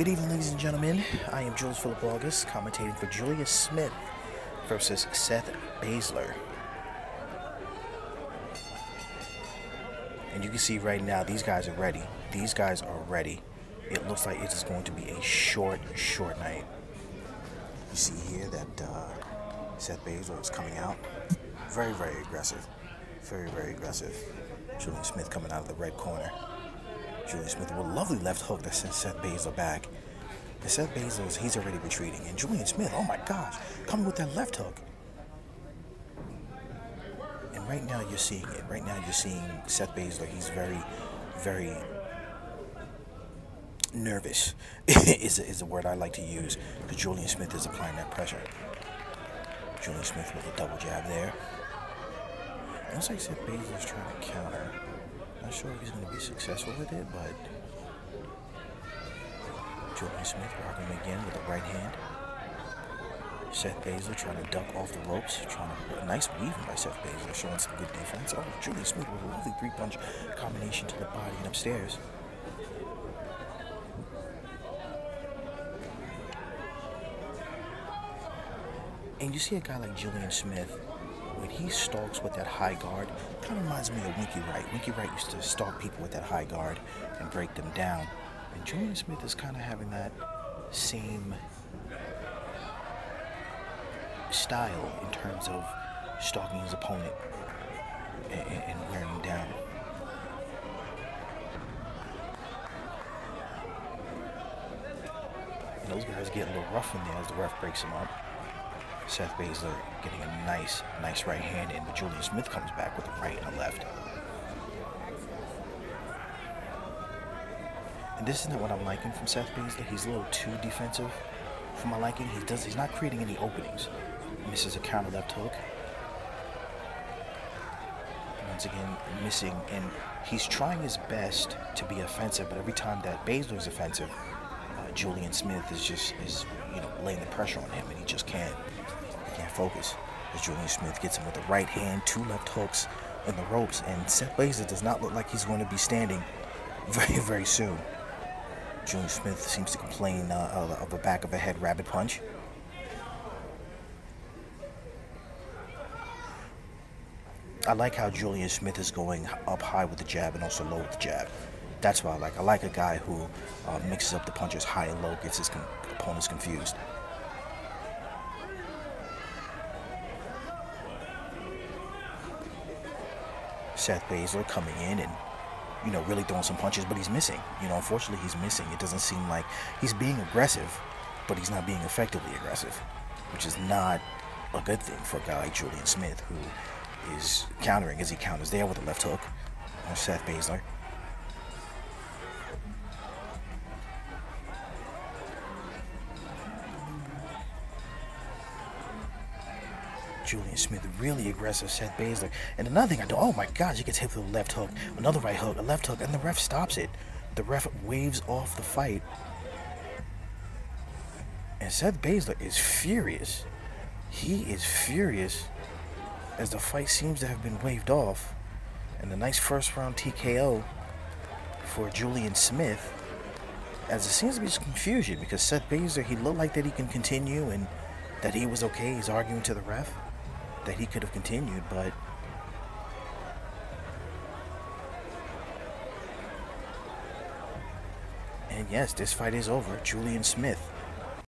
Good evening, ladies and gentlemen. I am Jules Philippe-Auguste, commentating for Julian Smith versus Seth Basler. And you can see right now, these guys are ready. These guys are ready. It looks like it is going to be a short night. You see here that Seth Basler is coming out. Very aggressive. Very aggressive. Julian Smith coming out of the red corner. Julian Smith with a lovely left hook that sends Seth Basler back. And Seth Basler, he's already retreating. And Julian Smith, oh my gosh, coming with that left hook. And right now you're seeing it. Right now you're seeing Seth Basler. He's very nervous is a word I like to use, because Julian Smith is applying that pressure. Julian Smith with a double jab there. It looks like Seth Basler is trying to counter. Not sure if he's going to be successful with it, but Julian Smith rocking him again with the right hand. Seth Basler trying to duck off the ropes, a nice weaving by Seth Basler, showing some good defense. Oh, Julian Smith with a lovely three-punch combination to the body and upstairs. And you see a guy like Julian Smith, when he stalks with that high guard, kind of reminds me of Winky Wright. Winky Wright used to stalk people with that high guard and break them down. And Julian Smith is kind of having that same style in terms of stalking his opponent and wearing him down. And those guys get a little rough in there as the ref breaks him up. Seth Basler getting a nice right hand in, but Julian Smith comes back with a right and a left. And this is not what I'm liking from Seth Basler. He's a little too defensive for my liking. He's not creating any openings. Misses a counter left hook. Once again, missing, and he's trying his best to be offensive, but every time that Basler is offensive, Julian Smith is laying the pressure on him, and he just can't focus. As Julian Smith gets him with the right hand, two left hooks in the ropes, and Seth Basler does not look like he's going to be standing very soon. Julian Smith seems to complain of the back of a head rabbit punch. I like how Julian Smith is going up high with the jab and also low with the jab. That's what I like. I like a guy who mixes up the punches high and low, gets his opponents confused. Seth Basler coming in and, really throwing some punches, but he's missing. Unfortunately, he's missing. It doesn't seem like he's being aggressive, but he's not being effectively aggressive, which is not a good thing for a guy like Julian Smith, who is countering as he counters there with a left hook on Seth Basler. Julian Smith, really aggressive, Seth Basler. And another thing oh my gosh, he gets hit with a left hook, another right hook, a left hook, and the ref stops it. The ref waves off the fight. And Seth Basler is furious. He is furious as the fight seems to have been waved off. And a nice first round TKO for Julian Smith. As it seems to be just confusion, because Seth Basler, he looked like that he can continue and that he was okay. He's arguing to the ref that he could have continued, but and yes, this fight is over. Julian Smith